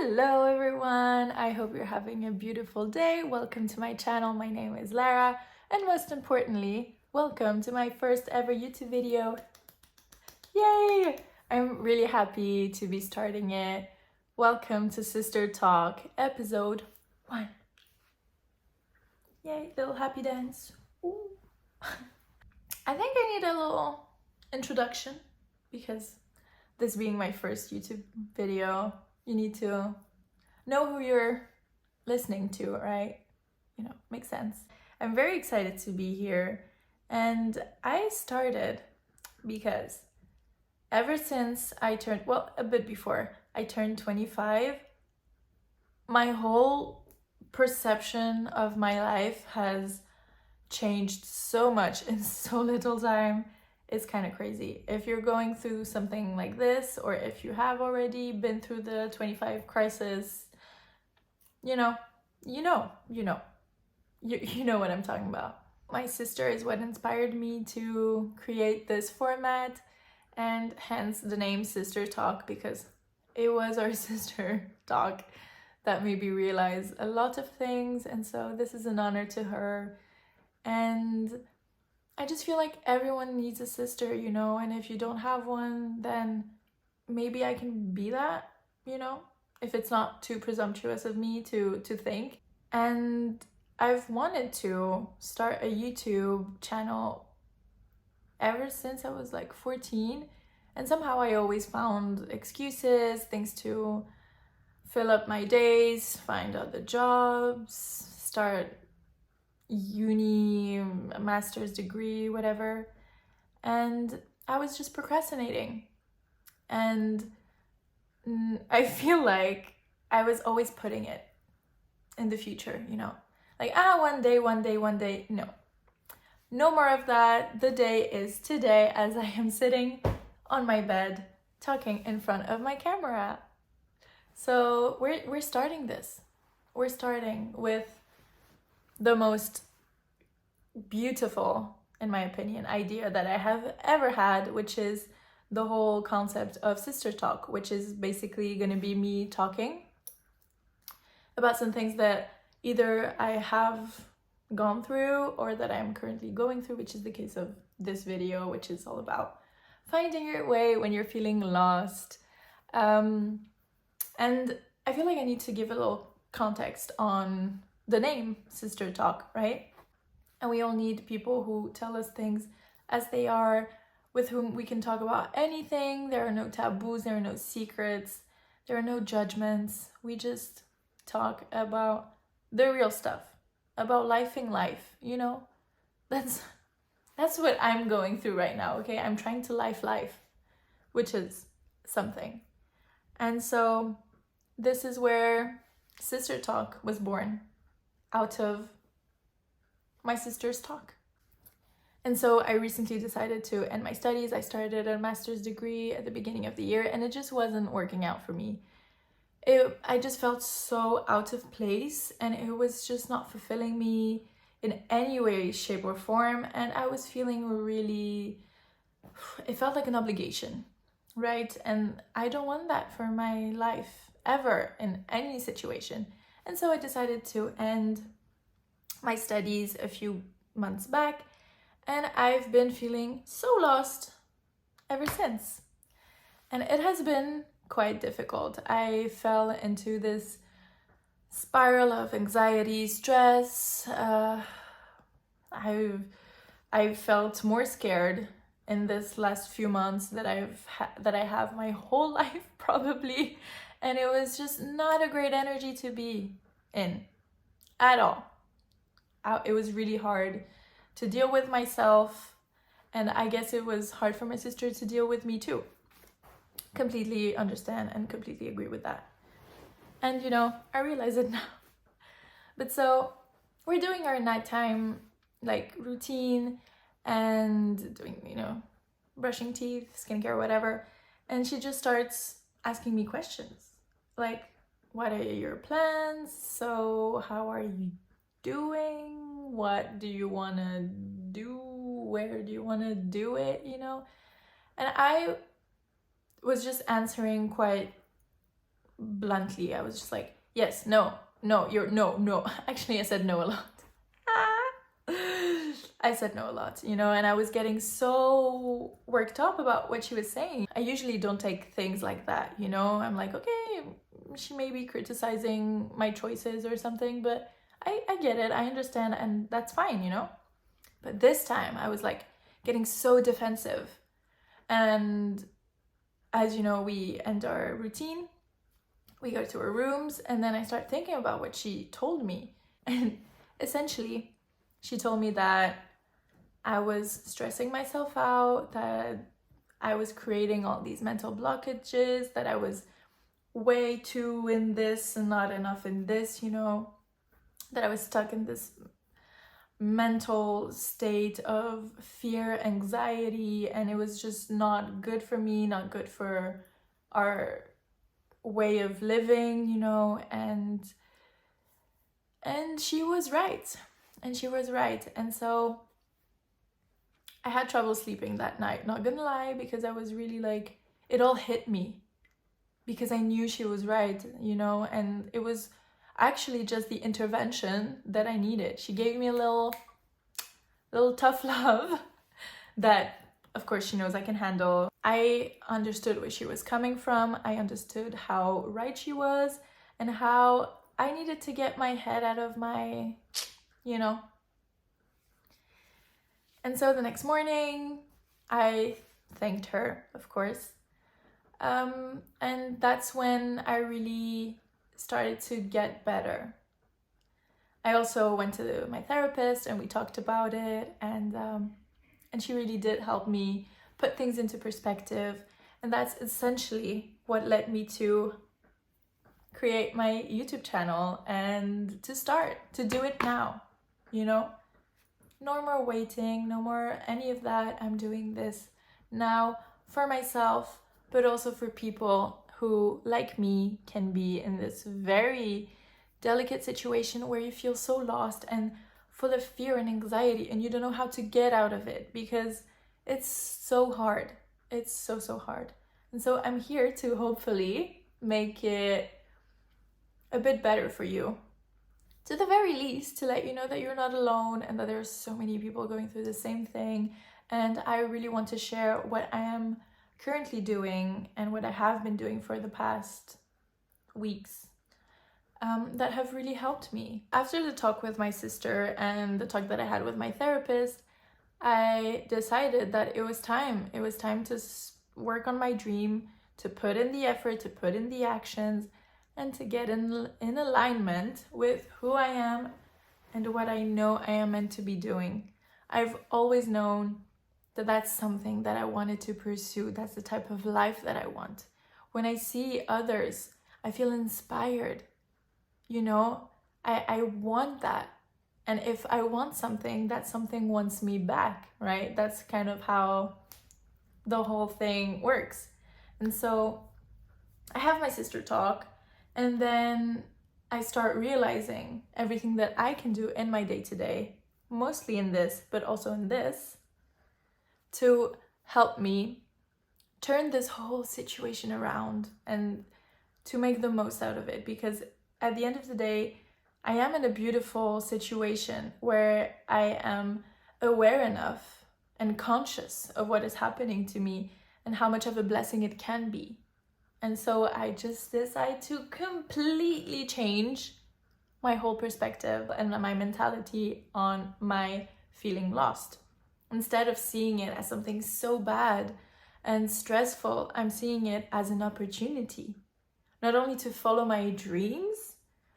Hello everyone, I hope you're having a beautiful day. Welcome to my channel. My name is Lara, and most importantly, welcome to my first ever YouTube video. Yay! I'm really happy to be starting it. Welcome to Sister Talk, episode 1. Yay, little happy dance. Ooh. I think I need a little introduction because this being my first YouTube video, you need to know who you're listening to, right? You know, makes sense. I'm very excited to be here, and I started because ever since I turned, well, a bit before I turned 25, my whole perception of my life has changed so much in so little time. It's kind of crazy. If you're going through something like this, or if you have already been through the 25 crisis, you know what I'm talking about. My sister is what inspired me to create this format, and hence the name Sister Talk, because it was our sister talk that made me realize a lot of things, and so this is an honor to her. And I just feel like everyone needs a sister, you know, and if you don't have one, then maybe I can be that, you know, if it's not too presumptuous of me to think. And I've wanted to start a YouTube channel ever since I was like 14, and somehow I always found excuses, things to fill up my days, find other jobs, start uni, master's degree, whatever. And I was just procrastinating. And I feel like I was always putting it in the future, you know, like, one day. No more of that. The day is today, as I am sitting on my bed talking in front of my camera. So we're starting this. We're starting with the most beautiful, in my opinion, idea that I have ever had, which is the whole concept of Sister Talk, which is basically going to be me talking about some things that either I have gone through or that I'm currently going through, which is the case of this video, which is all about finding your way when you're feeling lost. And I feel like I need to give a little context on the name Sister Talk, right? And we all need people who tell us things as they are, with whom we can talk about anything. There are no taboos, there are no secrets, there are no judgments. We just talk about the real stuff, about lifing life, you know? That's what I'm going through right now, okay? I'm trying to life, which is something. And so this is where Sister Talk was born, out of my sister's talk. And so I recently decided to end my studies. I started a master's degree at the beginning of the year, and it just wasn't working out for me. I just felt so out of place, and it was just not fulfilling me in any way, shape, or form. And I was feeling it felt like an obligation, right? And I don't want that for my life, ever, in any situation. And so I decided to end my studies a few months back, and I've been feeling so lost ever since. And it has been quite difficult. I fell into this spiral of anxiety, stress. I've felt more scared in this last few months that I have my whole life probably, and it was just not a great energy to be in at all. It was really hard to deal with myself, and I guess it was hard for my sister to deal with me too. Completely understand and completely agree with that. And you know, I realize it now. But so we're doing our nighttime like routine and doing, you know, brushing teeth, skincare, whatever. And she just starts asking me questions like, what are your plans? So how are you doing? What do you want to do? Where do you want to do it, you know? And I was just answering quite bluntly. I was just like, yes, no, you're no. Actually, I said no a lot. I said no a lot, you know, and I was getting so worked up about what she was saying. I usually don't take things like that, you know. I'm like, okay, she may be criticizing my choices or something, but I get it, I understand, and that's fine, you know. But this time I was like getting so defensive. And as you know, we end our routine, we go to our rooms, and then I start thinking about what she told me. And essentially, she told me that I was stressing myself out, that I was creating all these mental blockages, that I was way too in this and not enough in this, you know, that I was stuck in this mental state of fear, anxiety, and it was just not good for me, not good for our way of living, you know, and she was right. And she was right. And so I had trouble sleeping that night, not gonna lie, because I was really like, it all hit me because I knew she was right, you know, and it was actually just the intervention that I needed. She gave me a little tough love that, of course, she knows I can handle. I understood where she was coming from. I understood how right she was and how I needed to get my head out of my, you know. And so the next morning, I thanked her, of course. And that's when I really started to get better. I also went to my therapist and we talked about it, and she really did help me put things into perspective. And that's essentially what led me to create my YouTube channel and to start to do it now, you know. No more waiting, no more any of that. I'm doing this now for myself, but also for people who, like me, can be in this very delicate situation where you feel so lost and full of fear and anxiety and you don't know how to get out of it because it's so hard. It's so hard. And so I'm here to hopefully make it a bit better for you. To the very least, to let you know that you're not alone and that there's so many people going through the same thing. And I really want to share what I am currently doing and what I have been doing for the past weeks that have really helped me. After the talk with my sister and the talk that I had with my therapist, I decided that it was time. It was time to work on my dream, to put in the effort, to put in the actions, and to get in alignment with who I am and what I know I am meant to be doing. I've always known that that's something that I wanted to pursue. That's the type of life that I want. When I see others, I feel inspired. You know, I want that. And if I want something, that something wants me back, right? That's kind of how the whole thing works. And so I have my sister talk, and then I start realizing everything that I can do in my day-to-day, mostly in this, but also in this, to help me turn this whole situation around and to make the most out of it. Because at the end of the day, I am in a beautiful situation where I am aware enough and conscious of what is happening to me and how much of a blessing it can be. And so I just decided to completely change my whole perspective and my mentality on my feeling lost. Instead of seeing it as something so bad and stressful, I'm seeing it as an opportunity, not only to follow my dreams,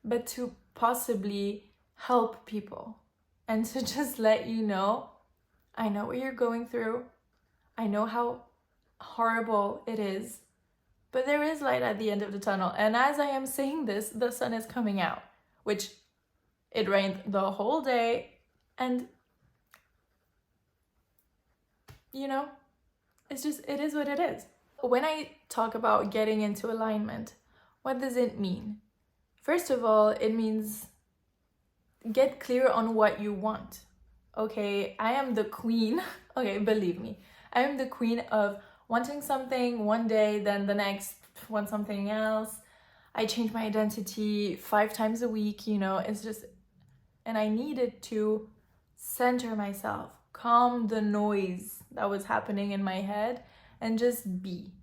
but to possibly help people and to just let you know, I know what you're going through. I know how horrible it is, but there is light at the end of the tunnel. And as I am saying this, the sun is coming out, which it rained the whole day. And, you know, it's just, it is what it is. When I talk about getting into alignment, what does it mean? First of all, it means get clear on what you want. Okay, I am the queen. Okay, believe me, I am the queen of wanting something one day, then the next want something else. I change my identity 5 times a week, you know, it's just, and I needed to center myself, calm the noise that was happening in my head, and just be.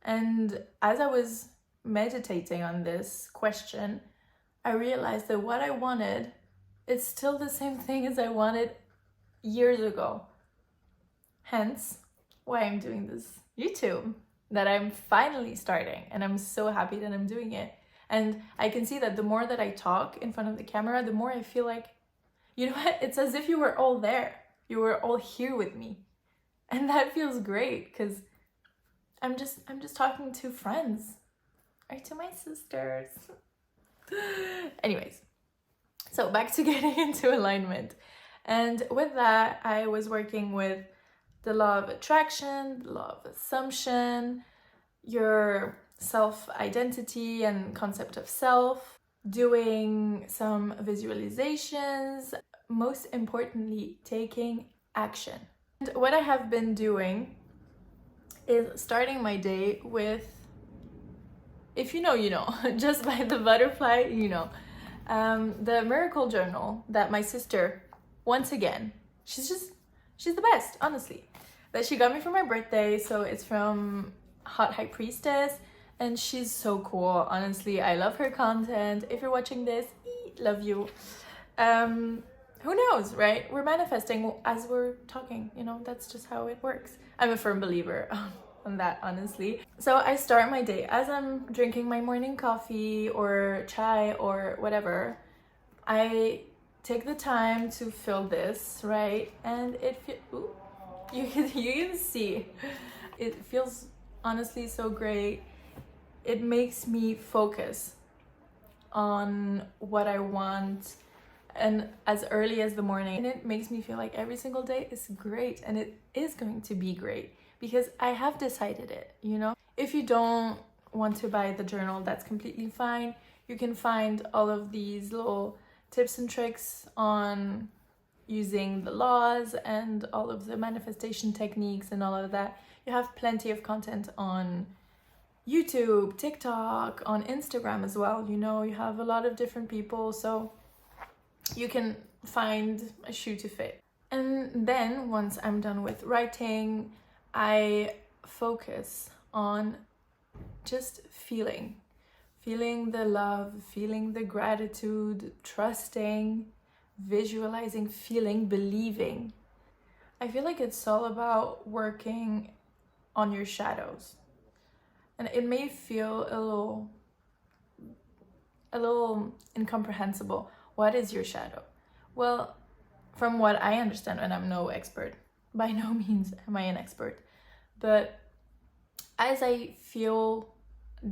And as I was meditating on this question, I realized that what I wanted is still the same thing as I wanted years ago. Hence, why I'm doing this YouTube, that I'm finally starting, and I'm so happy that I'm doing it. And I can see that the more that I talk in front of the camera, the more I feel like, you know what, it's as if you were all there. You were all here with me. And that feels great, because I'm just talking to friends, or to my sisters. Anyways, so back to getting into alignment. And with that, I was working with the law of attraction, the law of assumption, your self-identity and concept of self, doing some visualizations, most importantly, taking action. And what I have been doing is starting my day with, if you know, you know, just by the butterfly, you know, the miracle journal that my sister, once again, she's the best, honestly, that she got me for my birthday. So it's from Priestess, and she's so cool. Honestly, I love her content. If you're watching this, love you. Who knows, right? We're manifesting as we're talking, you know, that's just how it works. I'm a firm believer on that, honestly. So I start my day as I'm drinking my morning coffee or chai or whatever. I take the time to fill this, right? And you can see it feels honestly so great. It makes me focus on what I want, and as early as the morning, and it makes me feel like every single day is great, and it is going to be great because I have decided it, you know. If you don't want to buy the journal, that's completely fine. You can find all of these little tips and tricks on using the laws and all of the manifestation techniques and all of that. You have plenty of content on YouTube, TikTok, on Instagram as well. You know, you have a lot of different people, so you can find a shoe to fit. And then once I'm done with writing, I focus on just feeling the love, feeling the gratitude, trusting, visualizing, feeling, believing. I feel like it's all about working on your shadows. And it may feel a little incomprehensible. What is your shadow? Well, from what I understand, and I'm no expert, by no means am I an expert, but as I feel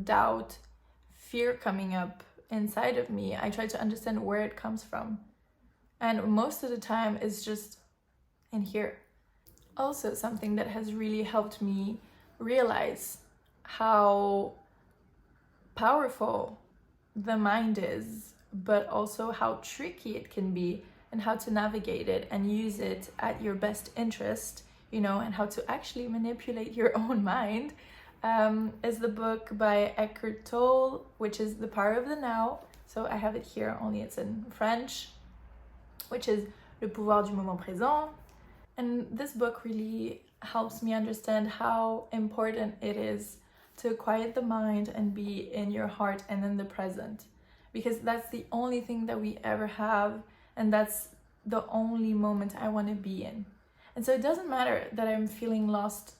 doubt, fear coming up inside of me, I try to understand where it comes from. And most of the time it's just in here. Also, something that has really helped me realize how powerful the mind is, but also how tricky it can be, and how to navigate it and use it at your best interest, you know, and how to actually manipulate your own mind, is the book by Eckhart Tolle, which is The Power of the Now. So I have it here, only it's in French, which is Le pouvoir du moment présent. And this book really helps me understand how important it is to quiet the mind and be in your heart and in the present, because that's the only thing that we ever have, and that's the only moment I want to be in. And so it doesn't matter that I'm feeling lost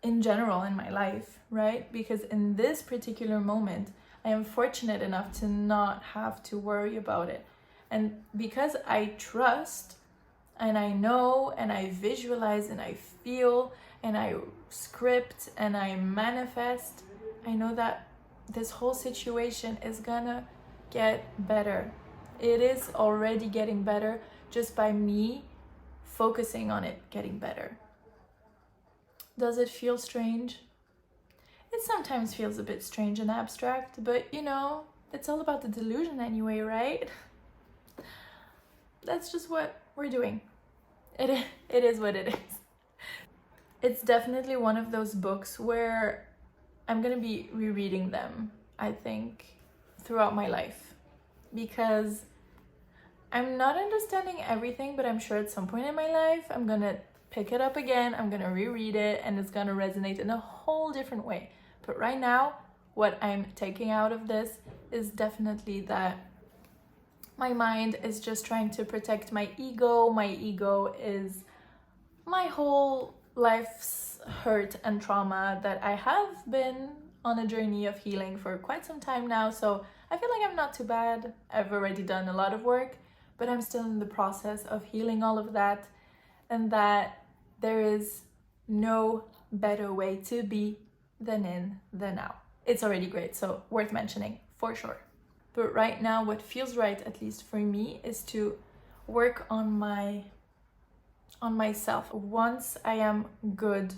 in general in my life, right? Because in this particular moment, I am fortunate enough to not have to worry about it. And because I trust, and I know, and I visualize, and I feel, and I script, and I manifest, I know that this whole situation is gonna get better. It is already getting better just by me focusing on it getting better. Does it feel strange? It sometimes feels a bit strange and abstract, but you know, it's all about the delusion anyway, right? That's just what we're doing. It is what it is. It's definitely one of those books where I'm gonna be rereading them I think, throughout my life, because I'm not understanding everything, but I'm sure at some point in my life I'm gonna pick it up again, I'm gonna reread it, and it's gonna resonate in a whole different way. But right now, what I'm taking out of this is definitely that my mind is just trying to protect my ego. My ego is my whole life's hurt and trauma that I have been on a journey of healing for quite some time now. So I feel like I'm not too bad. I've already done a lot of work, but I'm still in the process of healing all of that, and that there is no better way to be than in the now. It's already great, so worth mentioning for sure. But right now, what feels right, at least for me, is to work on myself. Once I am good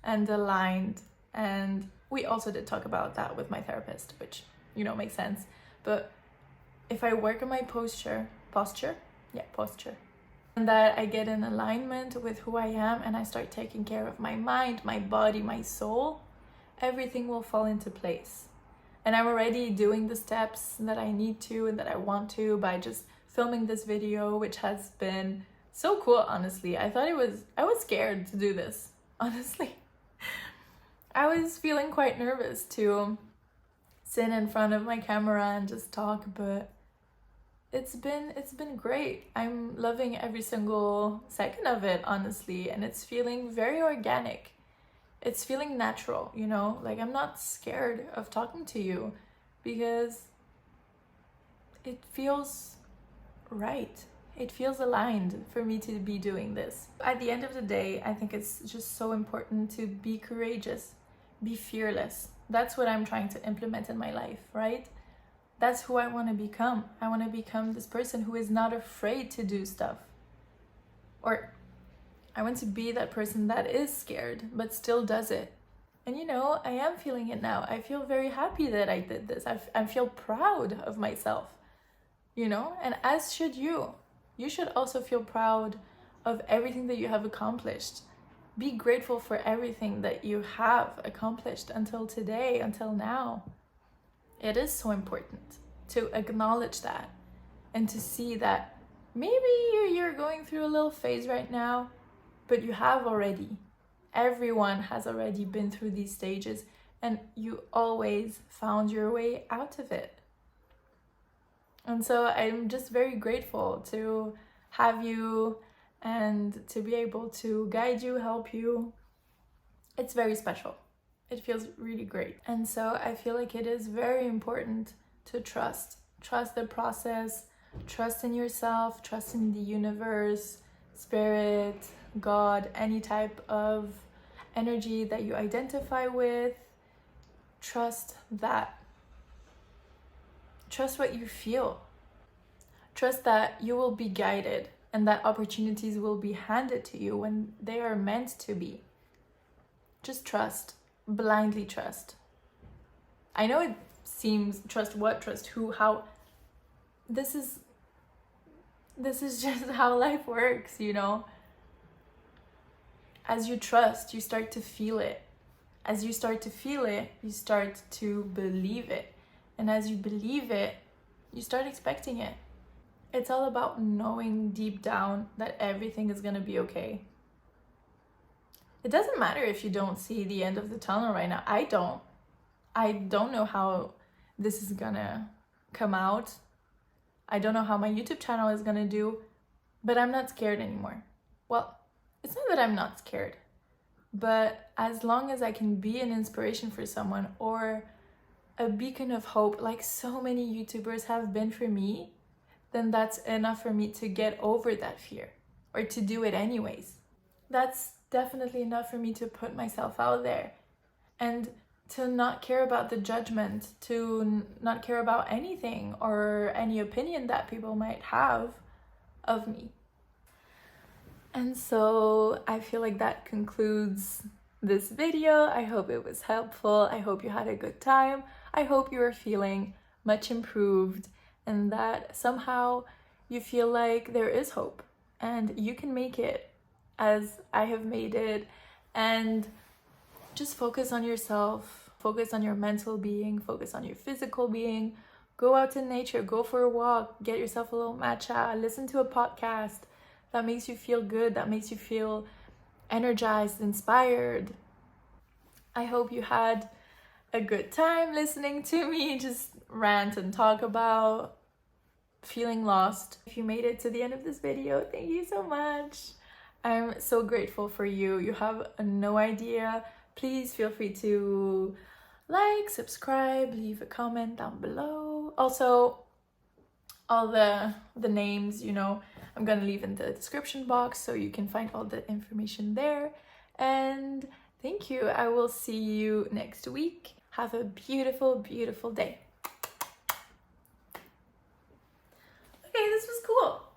and aligned, and we also did talk about that with my therapist, which, you know, makes sense. But if I work on my posture, and that I get in alignment with who I am, and I start taking care of my mind, my body, my soul, everything will fall into place. And I'm already doing the steps that I need to and that I want to by just filming this video, which has been so cool, honestly. I was scared to do this, honestly. I was feeling quite nervous to sit in front of my camera and just talk, but it's been great. I'm loving every single second of it, honestly, and it's feeling very organic. It's feeling natural, you know? Like, I'm not scared of talking to you because it feels right. It feels aligned for me to be doing this. At the end of the day, I think it's just so important to be courageous, be fearless. That's what I'm trying to implement in my life, right? That's who I want to become. I want to become this person who is not afraid to do stuff. Or I want to be that person that is scared but still does it. And you know, I am feeling it now. I feel very happy that I did this. I feel proud of myself, you know? And as should you. You should also feel proud of everything that you have accomplished. Be grateful for everything that you have accomplished until today, until now. It is so important to acknowledge that and to see that maybe you're going through a little phase right now, but you have already. Everyone has already been through these stages, and you always found your way out of it. And so I'm just very grateful to have you and to be able to guide you, help you. It's very special. It feels really great. And so I feel like it is very important to trust the process, trust in yourself, trust in the universe, spirit, God, any type of energy that you identify with. Trust that. Trust what you feel. Trust that you will be guided and that opportunities will be handed to you when they are meant to be. Just trust. Blindly trust. I know it seems trust what, trust who, how. This is just how life works, you know? As you trust, you start to feel it. As you start to feel it, you start to believe it. And as you believe it, you start expecting it. It's all about knowing deep down that everything is gonna be okay. It doesn't matter if you don't see the end of the tunnel right now. I don't know how this is gonna come out. I don't know how my YouTube channel is gonna do, but I'm not scared anymore. Well, it's not that I'm not scared, but as long as I can be an inspiration for someone or a beacon of hope, like so many YouTubers have been for me, then that's enough for me to get over that fear or to do it anyways. That's definitely enough for me to put myself out there and to not care about the judgment, to not care about anything or any opinion that people might have of me. And so I feel like that concludes this video. I hope it was helpful. I hope you had a good time. I hope you are feeling much improved and that somehow you feel like there is hope and you can make it as I have made it. And just focus on yourself, Focus on your mental being, focus on your physical being. Go out to nature, go for a walk, get yourself a little matcha, listen to a podcast that makes you feel good, that makes you feel energized, inspired. I hope you had a good time listening to me just rant and talk about feeling lost. If you made it to the end of this video, thank you so much. I'm so grateful for you. You have no idea. Please feel free to like, subscribe, leave a comment down below. Also, all the names, you know, I'm gonna leave in the description box so you can find all the information there. And thank you. I will see you next week. Have a beautiful, beautiful day. Okay, this was cool.